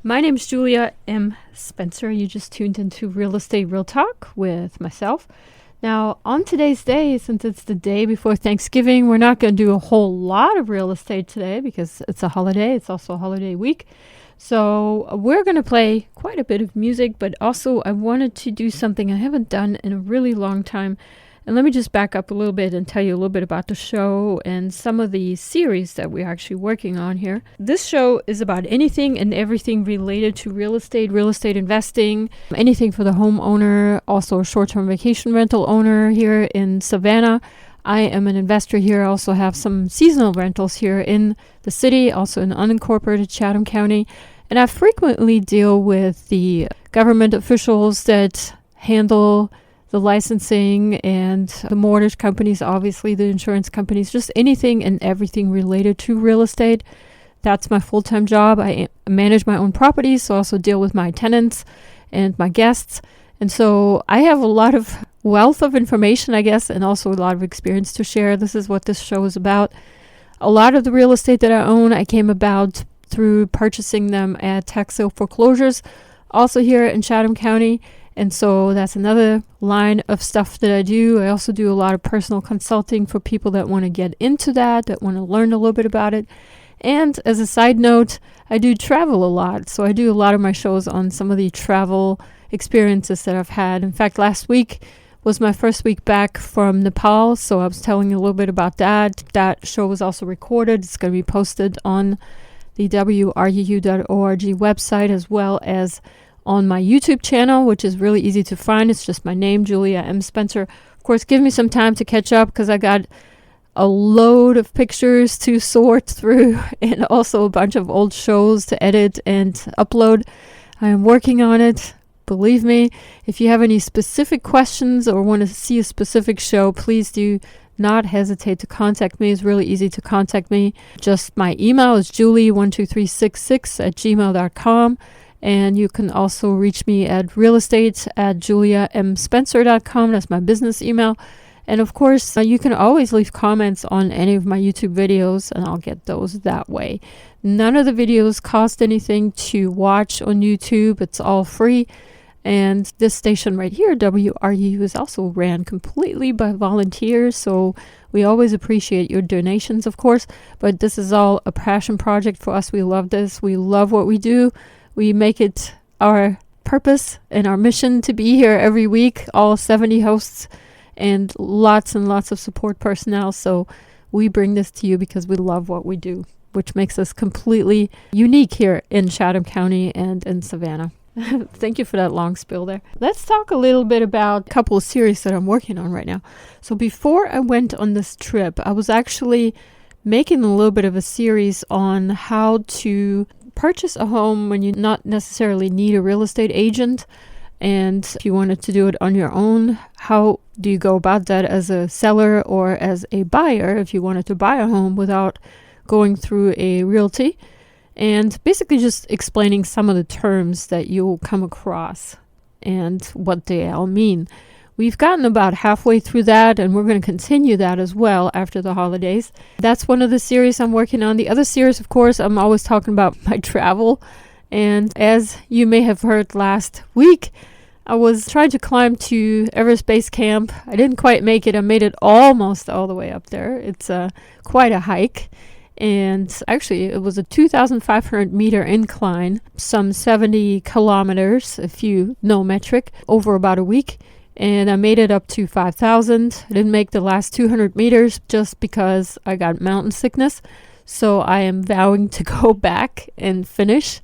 My name's Julia M. Spencer. You just tuned into Real Estate Real Talk with myself. Now, on today's day, since it's the day before Thanksgiving, we're not going to do a whole lot of real estate today because it's a holiday. It's also a holiday week. So we're going to play quite a bit of music, but also I wanted to do something I haven't done in a really long time. And let me just back up a little bit and tell you a little bit about the show and some of the series that we're actually working on here. This show is about anything and everything related to real estate investing, anything for the homeowner, also a short-term vacation rental owner here in Savannah. I am an investor here. I also have some seasonal rentals here in the city, also in unincorporated Chatham County. And I frequently deal with the government officials that handle the licensing and the mortgage companies, obviously the insurance companies, just anything and everything related to real estate. That's my full-time job. I manage my own properties, so I also deal with my tenants and my guests. And so I have a lot of wealth of information, I guess, and also a lot of experience to share. This is what this show is about. A lot of the real estate that I own, I came about through purchasing them at tax sale foreclosures, also here in Chatham County. And so that's another line of stuff that I do. I also do a lot of personal consulting for people that want to get into that want to learn a little bit about it. And as a side note, I do travel a lot. So I do a lot of my shows on some of the travel experiences that I've had. In fact, last week was my first week back from Nepal. So I was telling you a little bit about that. That show was also recorded. It's going to be posted on the WRUU.org website as well as on my YouTube channel, which is really easy to find. It's just my name, Julia M. Spencer. Of course, give me some time to catch up because I got a load of pictures to sort through and also a bunch of old shows to edit and upload. I am working on it. Believe me, if you have any specific questions or want to see a specific show, please do not hesitate to contact me. It's really easy to contact me. Just my email is julie12366@gmail.com. And you can also reach me at realestate@juliamspencer.com. That's my business email. And of course, you can always leave comments on any of my YouTube videos, and I'll get those that way. None of the videos cost anything to watch on YouTube. It's all free. And this station right here, WRU, is also ran completely by volunteers. So we always appreciate your donations, of course. But this is all a passion project for us. We love this. We love what we do. We make it our purpose and our mission to be here every week, all 70 hosts and lots of support personnel. So we bring this to you because we love what we do, which makes us completely unique here in Chatham County and in Savannah. Thank you for that long spiel there. Let's talk a little bit about a couple of series that I'm working on right now. So before I went on this trip, I was actually making a little bit of a series on how to purchase a home when you not necessarily need a real estate agent. And if you wanted to do it on your own, how do you go about that as a seller or as a buyer if you wanted to buy a home without going through a realty? And basically just explaining some of the terms that you'll come across and what they all mean. We've gotten about halfway through that, and we're going to continue that as well after the holidays. That's one of the series I'm working on. The other series, of course, I'm always talking about my travel. And as you may have heard last week, I was trying to climb to Everest Base Camp. I didn't quite make it. I made it almost all the way up there. It's quite a hike. And actually, it was a 2,500 meter incline, some 70 kilometers, if you know metric, over about a week. And I made it up to 5,000. I didn't make the last 200 meters just because I got mountain sickness. So I am vowing to go back and finish.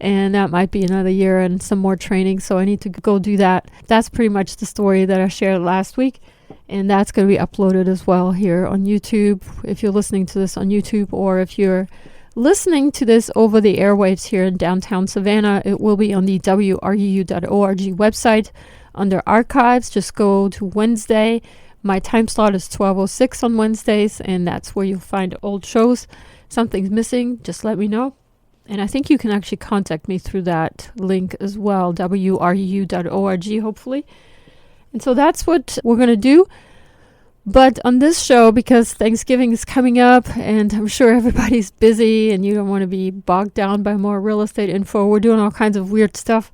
And that might be another year and some more training. So I need to go do that. That's pretty much the story that I shared last week. And that's going to be uploaded as well here on YouTube. If you're listening to this on YouTube, or if you're listening to this over the airwaves here in downtown Savannah, it will be on the WRUU.org website. Under archives, just go to Wednesday. My time slot is 12:06 on Wednesdays, and that's where you'll find old shows. Something's missing, just let me know. And I think you can actually contact me through that link as well, WRUU.org, hopefully. And so that's what we're going to do. But on this show, because Thanksgiving is coming up and I'm sure everybody's busy and you don't want to be bogged down by more real estate info, we're doing all kinds of weird stuff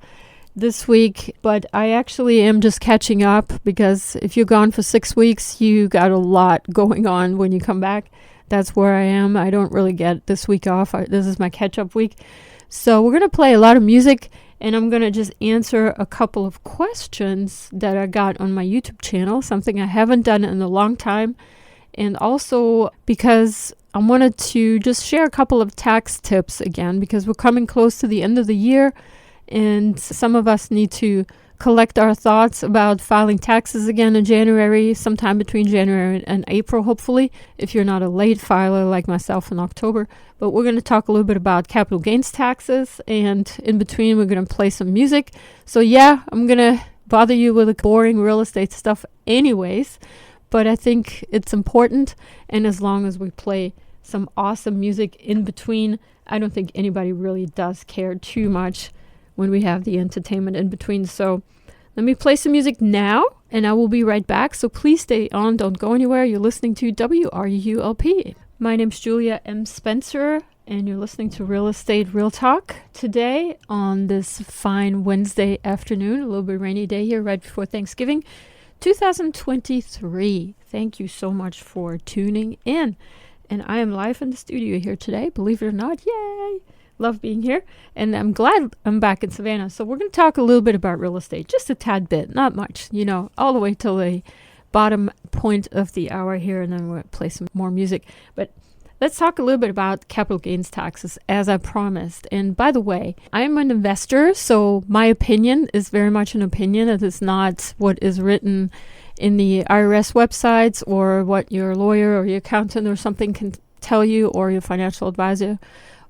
this week. But I actually am just catching up, because if you're gone for 6 weeks, you got a lot going on when you come back. That's where I am. I don't really get this week off. This is my catch-up week. So we're going to play a lot of music, and I'm going to just answer a couple of questions that I got on my YouTube channel, something I haven't done in a long time. And also because I wanted to just share a couple of tax tips again, because we're coming close to the end of the year, and some of us need to collect our thoughts about filing taxes again in January, sometime between January and April, hopefully, if you're not a late filer like myself in October. But we're going to talk a little bit about capital gains taxes, and in between we're going to play some music. So yeah, I'm going to bother you with the boring real estate stuff anyways, but I think it's important, and as long as we play some awesome music in between, I don't think anybody really does care too much when we have the entertainment in between. So let me play some music now, and I will be right back. So please stay on, don't go anywhere. You're listening to WRULP. My name's Julia M. Spencer, and you're listening to Real Estate Real Talk today on this fine Wednesday afternoon, a little bit rainy day here right before Thanksgiving, 2023. Thank you so much for tuning in. And I am live in the studio here today, believe it or not. Yay! Love being here, and I'm glad I'm back in Savannah. So we're going to talk a little bit about real estate, just a tad bit, not much, all the way till the bottom point of the hour here, and then we'll play some more music. But let's talk a little bit about capital gains taxes, as I promised. And by the way, I'm an investor, so my opinion is very much an opinion. It is not what is written in the IRS websites, or what your lawyer or your accountant or something can tell you, or your financial advisor,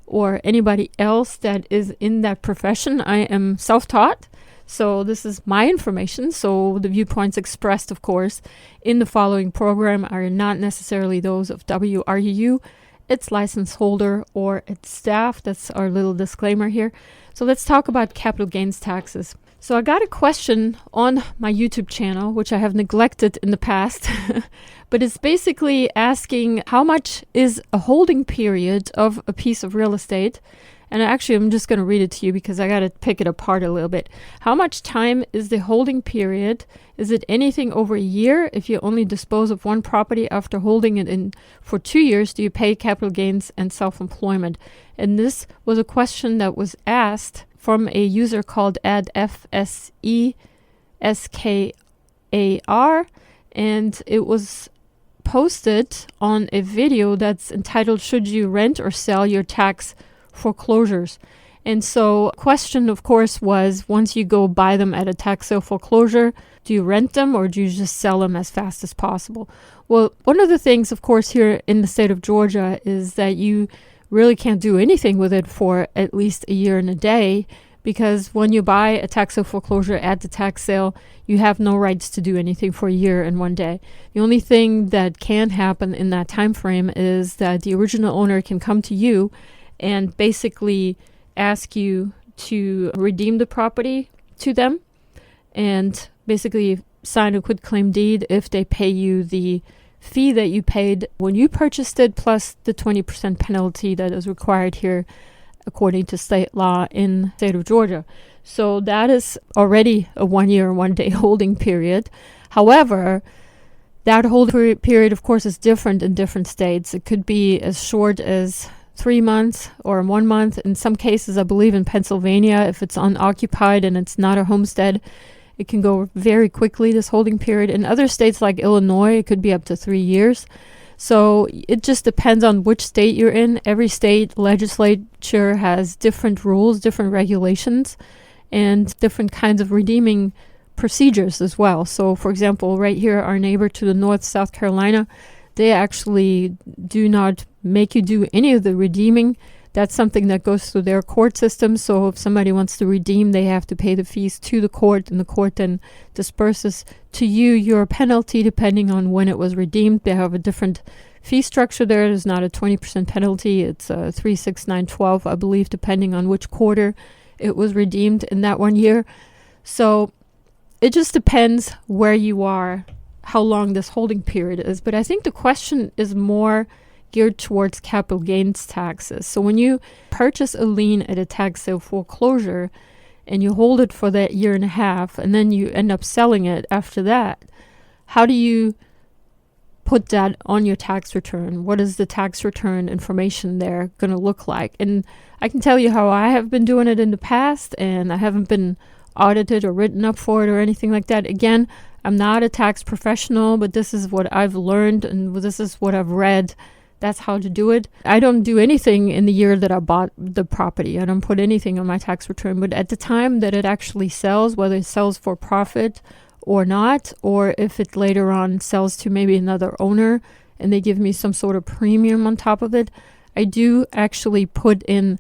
or anybody else that is in that profession. I am self-taught, so this is my information. So the viewpoints expressed, of course, in the following program are not necessarily those of WRUU, its license holder, or its staff. That's our little disclaimer here. So let's talk about capital gains taxes. So I got a question on my YouTube channel, which I have neglected in the past, but it's basically asking how much is a holding period of a piece of real estate. And actually, I'm just going to read it to you because I got to pick it apart a little bit. How much time is the holding period? Is it anything over a year? If you only dispose of one property after holding it in for 2 years, do you pay capital gains and self-employment? And this was a question that was asked from a user called AdFSESKAR, and it was posted on a video that's entitled, "Should you rent or sell your tax foreclosures?" And so question, of course, was, once you go buy them at a tax sale foreclosure, do you rent them or do you just sell them as fast as possible? Well, one of the things, of course, here in the state of Georgia is that you really can't do anything with it for at least a year and a day, because when you buy a tax sale foreclosure at the tax sale, you have no rights to do anything for a year and 1 day. The only thing that can happen in that time frame is that the original owner can come to you and basically ask you to redeem the property to them, and basically sign a quitclaim deed if they pay you the fee that you paid when you purchased it, plus the 20% penalty that is required here according to state law in the state of Georgia. So that is already a 1 year, 1 day holding period. However, that holding period, of course, is different in different states. It could be as short as 3 months or 1 month. In some cases, I believe in Pennsylvania, if it's unoccupied and it's not a homestead, it can go very quickly, this holding period. In other states like Illinois, it could be up to 3 years. So it just depends on which state you're in. Every state legislature has different rules, different regulations, and different kinds of redeeming procedures as well. So, for example, right here, our neighbor to the north, South Carolina, they actually do not make you do any of the redeeming. That's something that goes through their court system. So if somebody wants to redeem, they have to pay the fees to the court, and the court then disperses to you your penalty depending on when it was redeemed. They have a different fee structure there. There's not a 20% penalty. It's 3, 6, 9, 12, I believe, depending on which quarter it was redeemed in that 1 year. So it just depends where you are, how long this holding period is, but I think the question is more geared towards capital gains taxes. So when you purchase a lien at a tax sale foreclosure and you hold it for that year and a half and then you end up selling it after that, how do you put that on your tax return? What is the tax return information there going to look like? And I can tell you how I have been doing it in the past, and I haven't been audited or written up for it or anything like that. Again, I'm not a tax professional, but this is what I've learned and this is what I've read. That's how to do it. I don't do anything in the year that I bought the property. I don't put anything on my tax return, but at the time that it actually sells, whether it sells for profit or not, or if it later on sells to maybe another owner and they give me some sort of premium on top of it, I do actually put in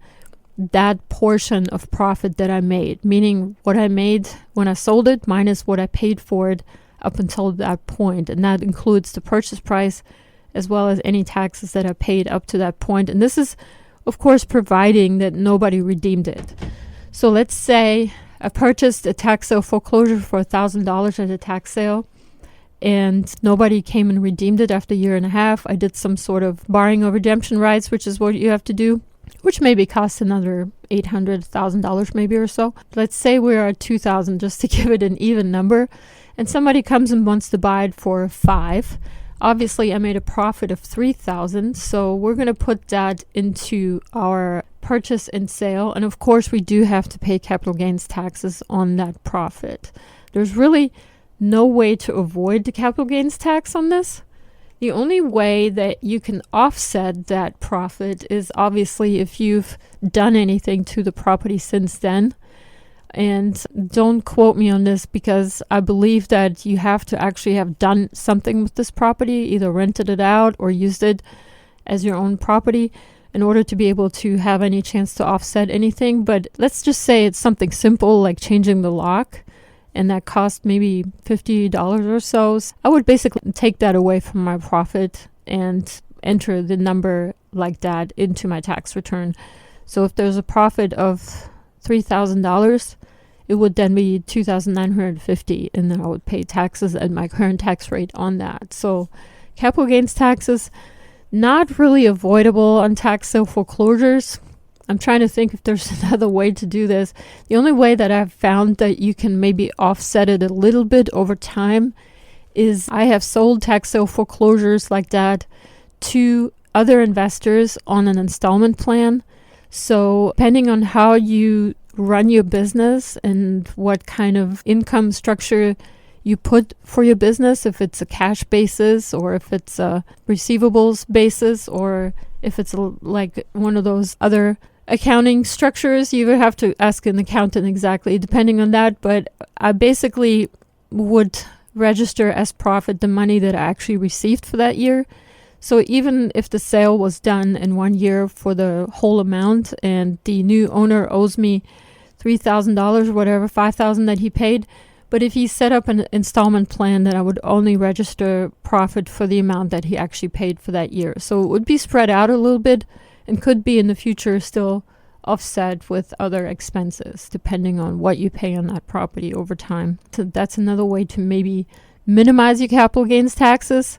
that portion of profit that I made, meaning what I made when I sold it minus what I paid for it up until that point. And that includes the purchase price as well as any taxes that I paid up to that point. And this is, of course, providing that nobody redeemed it. So let's say I purchased a tax sale foreclosure for $1,000 at a tax sale, and nobody came and redeemed it after a year and a half. I did some sort of borrowing of redemption rights, which is what you have to do, which maybe costs another $800,000 maybe or so. Let's say we're at $2,000 just to give it an even number, and somebody comes and wants to buy it for $5,000. Obviously, I made a profit of $3,000, so we're going to put that into our purchase and sale. And of course, we do have to pay capital gains taxes on that profit. There's really no way to avoid the capital gains tax on this. The only way that you can offset that profit is obviously if you've done anything to the property since then. And don't quote me on this, because I believe that you have to actually have done something with this property, either rented it out or used it as your own property in order to be able to have any chance to offset anything. But let's just say it's something simple like changing the lock, and that cost maybe $50 or so. I would basically take that away from my profit and enter the number like that into my tax return. So if there's a profit of $3,000, it would then be $2,950, and then I would pay taxes at my current tax rate on that. So capital gains taxes, not really avoidable on tax sale foreclosures. I'm trying to think if there's another way to do this. The only way that I've found that you can maybe offset it a little bit over time is I have sold tax sale foreclosures like that to other investors on an installment plan. So depending on how you run your business and what kind of income structure you put for your business, if it's a cash basis or if it's a receivables basis or if it's like one of those other accounting structures, you would have to ask an accountant exactly depending on that. But I basically would register as profit the money that I actually received for that year. So even if the sale was done in 1 year for the whole amount and the new owner owes me $3,000 or whatever, $5,000 that he paid, but if he set up an installment plan, then I would only register profit for the amount that he actually paid for that year. So it would be spread out a little bit and could be in the future still offset with other expenses depending on what you pay on that property over time. So that's another way to maybe minimize your capital gains taxes.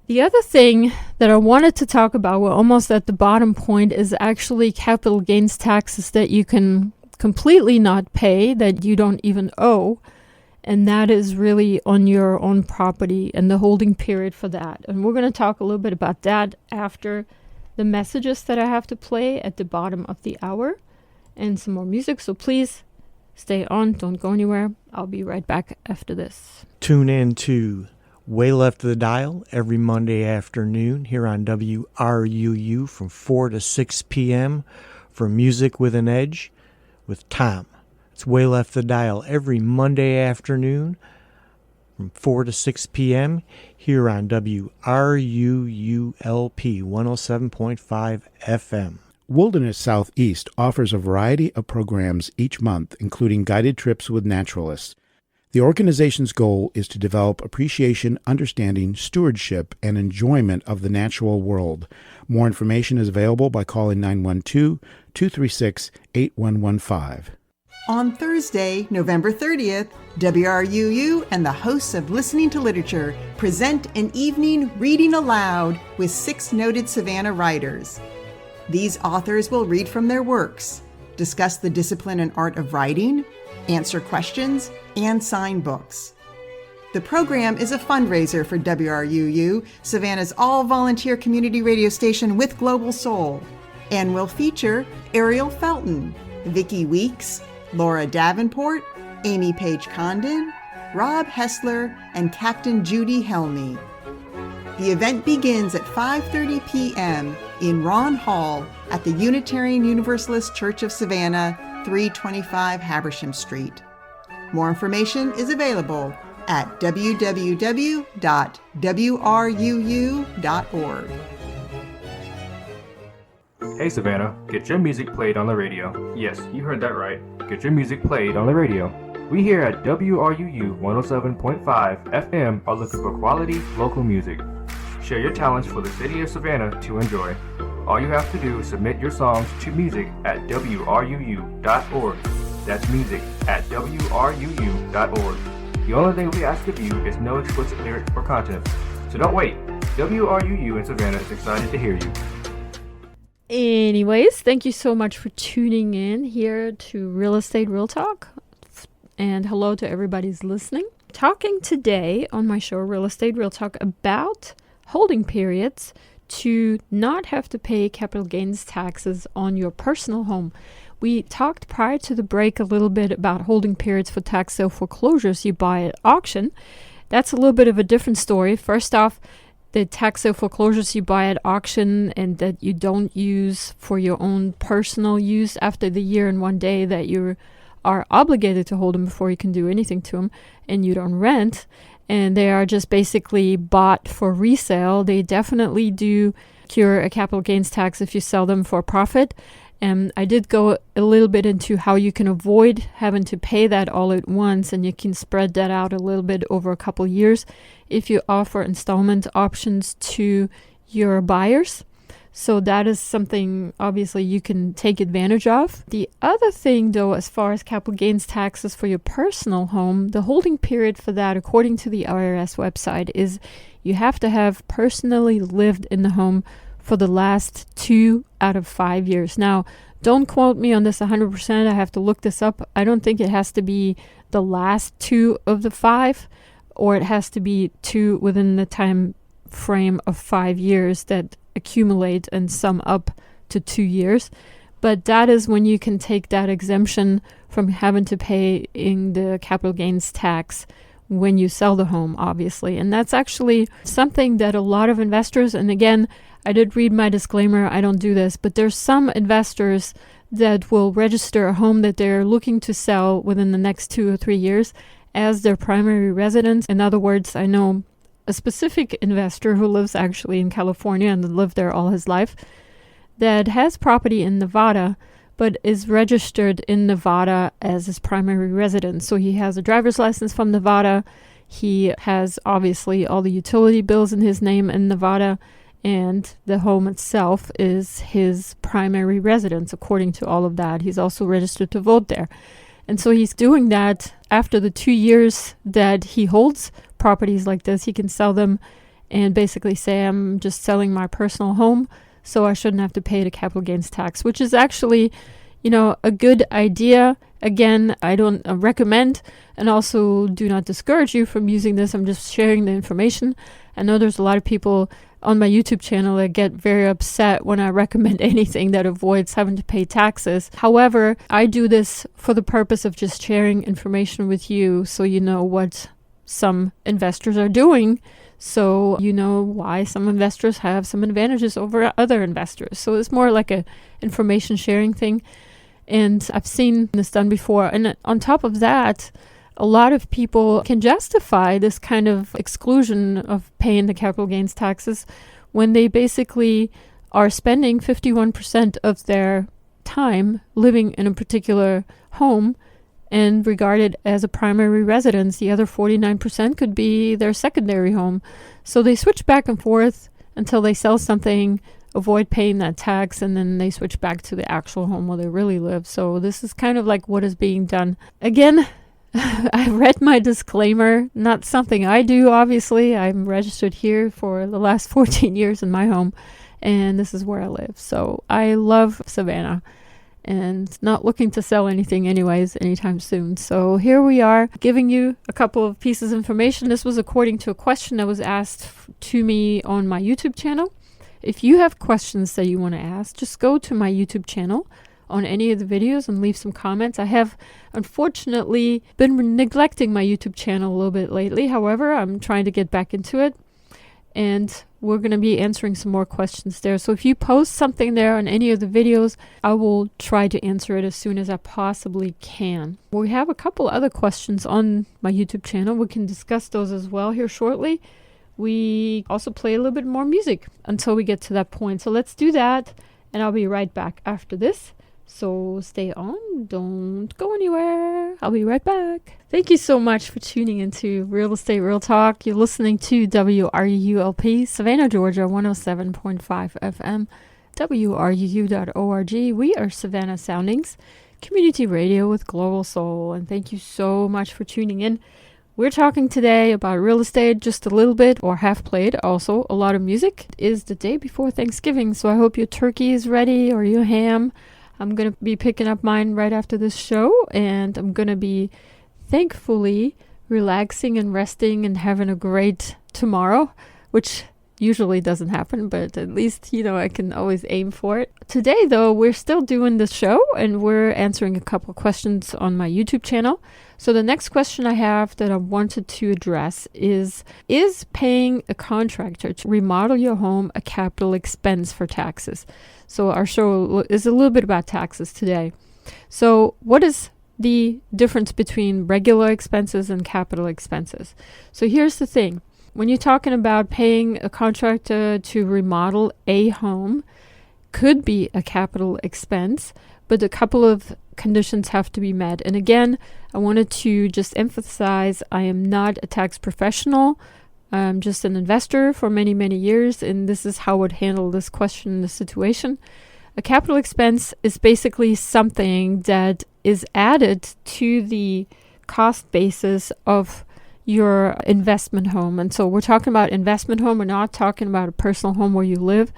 The other thing that I wanted to talk about, we're almost at the bottom point, is actually capital gains taxes that you can completely not pay, that you don't even owe. And that is really on your own property and the holding period for that. And we're going to talk a little bit about that after the messages that I have to play at the bottom of the hour and some more music. So please stay on, don't go anywhere. I'll be right back after this. Tune in to Way Left of the Dial every Monday afternoon here on WRUU from 4 to 6 p.m. for Music with an Edge with Tom. It's Way Left of the Dial every Monday afternoon from 4 to 6 p.m. here on WRUULP 107.5 FM. Wilderness Southeast offers a variety of programs each month, including guided trips with naturalists. The organization's goal is to develop appreciation, understanding, stewardship, and enjoyment of the natural world. More information is available by calling 912-236-8115. On Thursday, November 30th, WRUU and the hosts of Listening to Literature present an evening reading aloud with 6 noted Savannah writers. These authors will read from their works, discuss the discipline and art of writing, answer questions, and sign books. The program is a fundraiser for WRUU, Savannah's all-volunteer community radio station with global soul, and will feature Ariel Felton, Vicki Weeks, Laura Davenport, Amy Page Condon, Rob Hessler, and Captain Judy Helmy. The event begins at 5:30 p.m. in Ron Hall at the Unitarian Universalist Church of Savannah, 325 Habersham Street. More information is available at www.wruu.org. Hey Savannah, get your music played on the radio. Yes, you heard that right. Get your music played on the radio. We here at WRUU 107.5 FM are looking for quality local music. Share your talents for the city of Savannah to enjoy. All you have to do is submit your songs to music at wruu.org. That's music at wruu.org. The only thing we ask of you is no explicit lyrics or content. So don't wait. WRUU in Savannah is excited to hear you. Anyways, thank you so much for tuning in here to Real Estate Real Talk. And hello to everybody who's listening. Talking today on my show, Real Estate Real Talk, about holding periods to not have to pay capital gains taxes on your personal home. We talked prior to the break a little bit about holding periods for tax sale foreclosures you buy at auction. That's a little bit of a different story. First off, the tax sale foreclosures you buy at auction and that you don't use for your own personal use after the year and one day that you are obligated to hold them before you can do anything to them, and you don't rent, and they are just basically bought for resale, they definitely do cure a capital gains tax if you sell them for profit. And I did go a little bit into how you can avoid having to pay that all at once, and you can spread that out a little bit over a couple years if you offer installment options to your buyers. So that is something obviously you can take advantage of. The other thing though, as far as capital gains taxes for your personal home, the holding period for that, according to the IRS website, is you have to have personally lived in the home for the last 2 out of 5 years. Now, don't quote me on this 100%. I have to look this up. I don't think it has to be the last 2 of the 5, or it has to be 2 within the time frame of 5 years that accumulate and sum up to 2 years. But that is when you can take that exemption from having to pay in the capital gains tax when you sell the home, obviously. And that's actually something that a lot of investors, and again, I did read my disclaimer, I don't do this, but there's some investors that will register a home that they're looking to sell within the next 2 or 3 years as their primary residence. In other words, I know a specific investor who lives actually in California and lived there all his life that has property in Nevada, but is registered in Nevada as his primary residence. So he has a driver's license from Nevada. He has obviously all the utility bills in his name in Nevada, and the home itself is his primary residence according to all of that. He's also registered to vote there. And so he's doing that after the 2 years that he holds properties like this. He can sell them and basically say, I'm just selling my personal home, so I shouldn't have to pay the capital gains tax, which is actually, a good idea. Again, I don't recommend and also do not discourage you from using this. I'm just sharing the information. I know there's a lot of people on my YouTube channel that get very upset when I recommend anything that avoids having to pay taxes. However, I do this for the purpose of just sharing information with you so you know what some investors are doing, so you know why some investors have some advantages over other investors. So it's more like a information sharing thing. And I've seen this done before. And on top of that, a lot of people can justify this kind of exclusion of paying the capital gains taxes when they basically are spending 51% of their time living in a particular home and regarded as a primary residence. The other 49% could be their secondary home. So they switch back and forth until they sell something avoid paying that tax, and then they switch back to the actual home where they really live. So this is kind of like what is being done. Again, I read my disclaimer, not something I do, obviously. I'm registered here for the last 14 years in my home, and this is where I live. So I love Savannah and not looking to sell anything anyways anytime soon. So here we are giving you a couple of pieces of information. This was according to a question that was asked to me on my YouTube channel. If you have questions that you want to ask, just go to my YouTube channel on any of the videos and leave some comments. I have unfortunately been neglecting my YouTube channel a little bit lately. However, I'm trying to get back into it, and we're going to be answering some more questions there. So if you post something there on any of the videos, I will try to answer it as soon as I possibly can. We have a couple other questions on my YouTube channel. We can discuss those as well here shortly. We also play a little bit more music until we get to that point. So let's do that, and I'll be right back after this. So stay on, don't go anywhere. I'll be right back. Thank you so much for tuning into Real Estate Real Talk. You're listening to WRUULP, Savannah, Georgia, 107.5 FM, WRUU.org. We are Savannah Soundings, community radio with global soul. And thank you so much for tuning in. We're talking today about real estate, just a little bit, or half played, also a lot of music. It is the day before Thanksgiving, so I hope your turkey is ready or your ham. I'm going to be picking up mine right after this show, and I'm going to be thankfully relaxing and resting and having a great tomorrow, which usually doesn't happen, but at least, I can always aim for it. Today, though, we're still doing the show, and we're answering a couple questions on my YouTube channel. So the next question I have that I wanted to address is paying a contractor to remodel your home a capital expense for taxes? So our show is a little bit about taxes today. So what is the difference between regular expenses and capital expenses? So here's the thing. When you're talking about paying a contractor to remodel a home, could be a capital expense, but a couple of conditions have to be met. And again, I wanted to just emphasize I am not a tax professional. I'm just an investor for many, many years, and this is how I would handle this question in this situation. A capital expense is basically something that is added to the cost basis of your investment home. And so we're talking about investment home. We're not talking about a personal home where you live.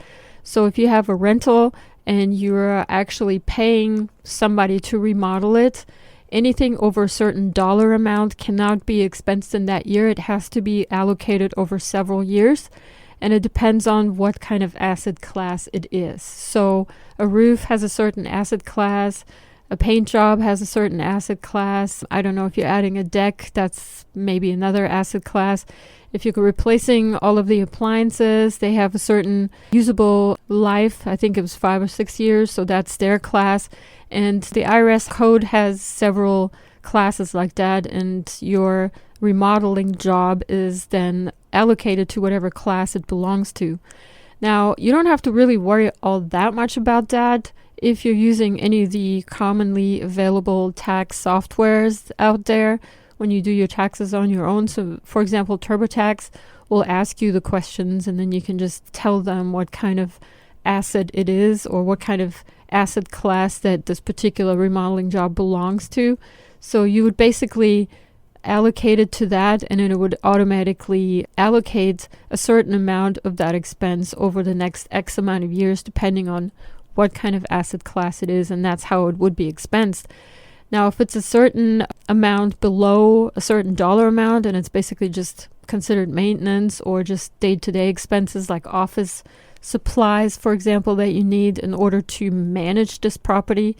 So if you have a rental and you're actually paying somebody to remodel it, anything over a certain dollar amount cannot be expensed in that year. It has to be allocated over several years, and it depends on what kind of asset class it is. So a roof has a certain asset class, a paint job has a certain asset class. I don't know if you're adding a deck, that's maybe another asset class. If you're replacing all of the appliances, they have a certain usable life. I think it was 5 or 6 years, so that's their class. And the IRS code has several classes like that, and your remodeling job is then allocated to whatever class it belongs to. Now, you don't have to really worry all that much about that if you're using any of the commonly available tax softwares out there when you do your taxes on your own. So, for example, TurboTax will ask you the questions, and then you can just tell them what kind of asset it is or what kind of asset class that this particular remodeling job belongs to. So you would basically allocate it to that, and then it would automatically allocate a certain amount of that expense over the next X amount of years, depending on what kind of asset class it is, and that's how it would be expensed. Now, if it's a certain amount below a certain dollar amount, and it's basically just considered maintenance or just day-to-day expenses like office supplies, for example, that you need in order to manage this property,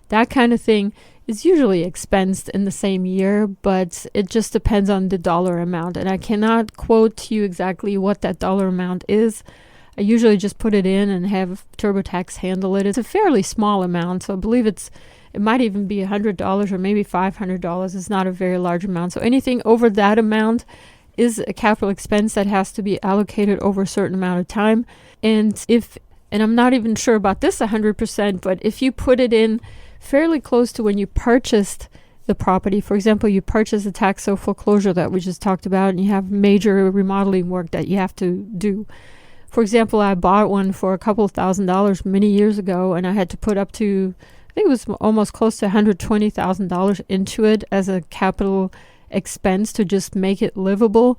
that kind of thing is usually expensed in the same year, but it just depends on the dollar amount. And I cannot quote to you exactly what that dollar amount is. I usually just put it in and have TurboTax handle it. It's a fairly small amount, so I believe it might even be $100 or maybe $500. It's not a very large amount. So anything over that amount is a capital expense that has to be allocated over a certain amount of time. And I'm not even sure about this 100%, but if you put it in fairly close to when you purchased the property, for example, you purchase a tax sale foreclosure that we just talked about, and you have major remodeling work that you have to do. For example, I bought one for a couple of $1,000s many years ago, and I had to put up to, I think it was almost close to $120,000 into it as a capital expense to just make it livable.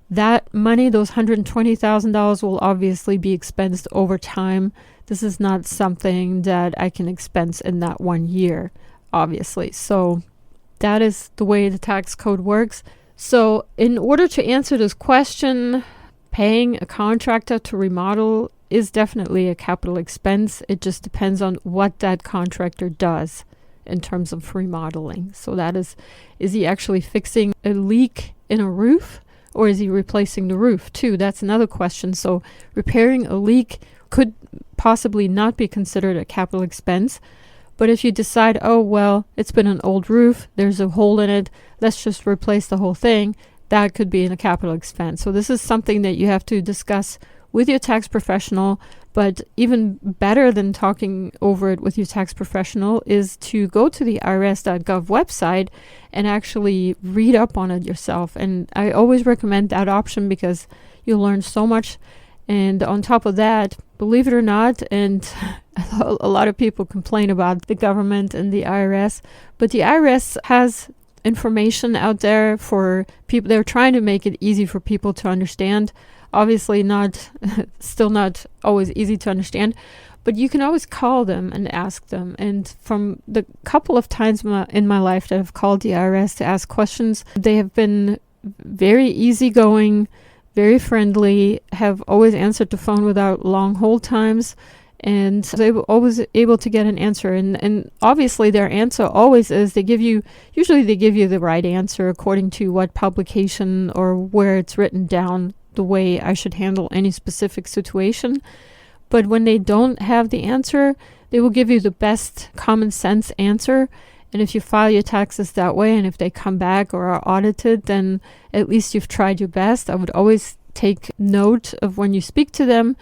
That money, those $120,000, will obviously be expensed over time. This is not something that I can expense in that 1 year, obviously. So that is the way the tax code works. So in order to answer this question, paying a contractor to remodel is definitely a capital expense. It just depends on what that contractor does in terms of remodeling. So that is he actually fixing a leak in a roof, or is he replacing the roof too? That's another question. So repairing a leak could possibly not be considered a capital expense. But if you decide, oh, well, it's been an old roof, there's a hole in it, let's just replace the whole thing, that could be a capital expense. So this is something that you have to discuss with your tax professional. But even better than talking over it with your tax professional is to go to the irs.gov website and actually read up on it yourself. And I always recommend that option because you'll learn so much. And on top of that, believe it or not, and a lot of people complain about the government and the IRS, but the IRS has information out there for people. They're trying to make it easy for people to understand. Obviously still not always easy to understand, but you can always call them and ask them. And from the couple of times in my life that I've called the IRS to ask questions, they have been very easygoing, very friendly, have always answered the phone without long hold times, and they were always able to get an answer. And obviously their answer always is usually they give you the right answer according to what publication or where it's written down the way I should handle any specific situation. But when they don't have the answer, they will give you the best common sense answer. And if you file your taxes that way, and if they come back or are audited, then at least you've tried your best. I would always take note of when you speak to them,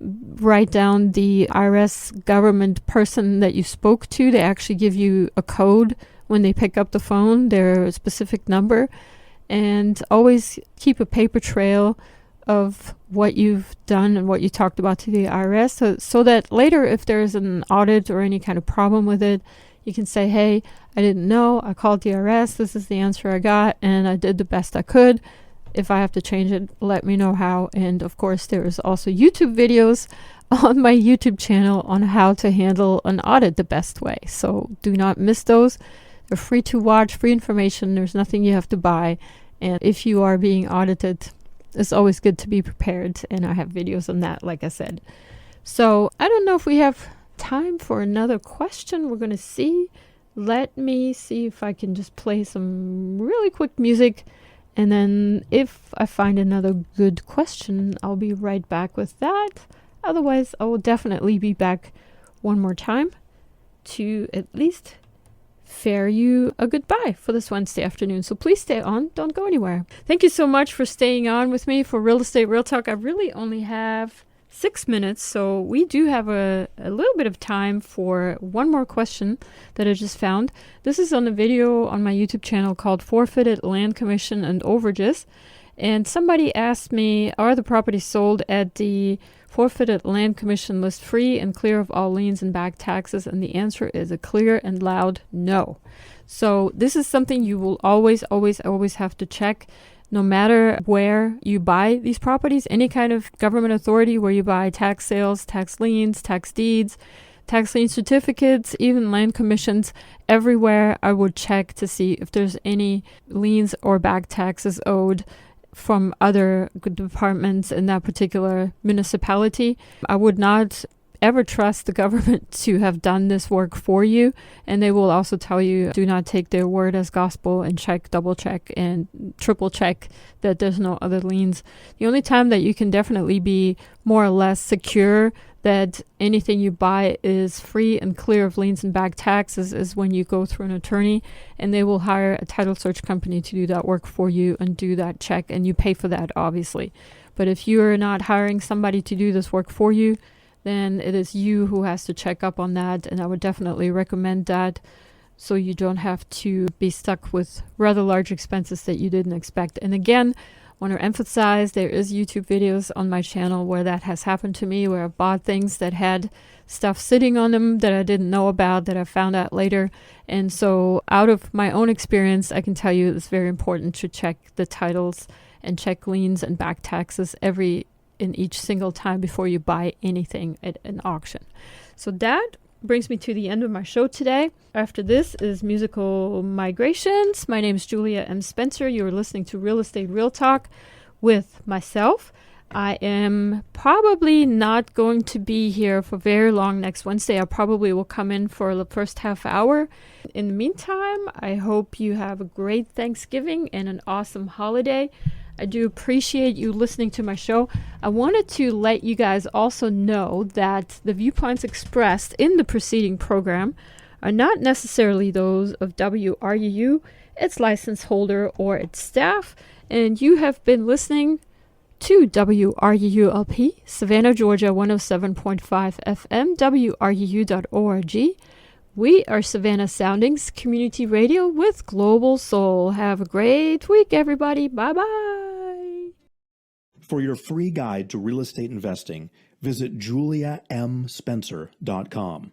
write down the IRS government person that you spoke to. They actually give you a code when they pick up the phone, their specific number. And always keep a paper trail of what you've done and what you talked about to the IRS, so that later if there's an audit or any kind of problem with it, you can say, hey, I didn't know, I called the IRS, this is the answer I got, and I did the best I could. If I have to change it, let me know how. And of course, there is also YouTube videos on my YouTube channel on how to handle an audit the best way. So do not miss those. They're free to watch, free information. There's nothing you have to buy. And if you are being audited, it's always good to be prepared. And I have videos on that, like I said. So I don't know if we have time for another question. We're going to see. Let me see if I can just play some really quick music. And then if I find another good question, I'll be right back with that. Otherwise, I will definitely be back one more time to at least fare you a goodbye for this Wednesday afternoon. So please stay on. Don't go anywhere. Thank you so much for staying on with me for Real Estate Real Talk. I really only have 6 minutes, so we do have a little bit of time for one more question that I just found. This is on a video on my YouTube channel called Forfeited Land Commission and Overages. And somebody asked me, are the properties sold at the forfeited land commission list free and clear of all liens and back taxes? And the answer is a clear and loud no. So this is something you will always have to check. No matter where you buy these properties, any kind of government authority where you buy tax sales, tax liens, tax deeds, tax lien certificates, even land commissions, everywhere I would check to see if there's any liens or back taxes owed from other departments in that particular municipality. I would not ever trust the government to have done this work for you. And they will also tell you, do not take their word as gospel, and check, double check, and triple check that there's no other liens. The only time that you can definitely be more or less secure that anything you buy is free and clear of liens and back taxes is when you go through an attorney, and they will hire a title search company to do that work for you and do that check, and you pay for that, obviously. But if you are not hiring somebody to do this work for you, then it is you who has to check up on that, and I would definitely recommend that so you don't have to be stuck with rather large expenses that you didn't expect. And again, want to emphasize there is YouTube videos on my channel where that has happened to me, where I bought things that had stuff sitting on them that I didn't know about, that I found out later. And so out of my own experience, I can tell you it's very important to check the titles and check liens and back taxes in each single time before you buy anything at an auction. So that brings me to the end of my show today. After this is musical migrations. My name is Julia M. Spencer. You're listening to Real Estate Real Talk with myself. I am probably not going to be here for very long next Wednesday. I probably will come in for the first half hour. In the meantime, I hope you have a great Thanksgiving and an awesome holiday. I do appreciate you listening to my show. I wanted to let you guys also know that the viewpoints expressed in the preceding program are not necessarily those of WRUU, its license holder, or its staff. And you have been listening to WRUU-LP, Savannah, Georgia, 107.5 FM, WRUU.org. We are Savannah Soundings Community Radio with Global Soul. Have a great week, everybody. Bye-bye. For your free guide to real estate investing, visit juliamspencer.com.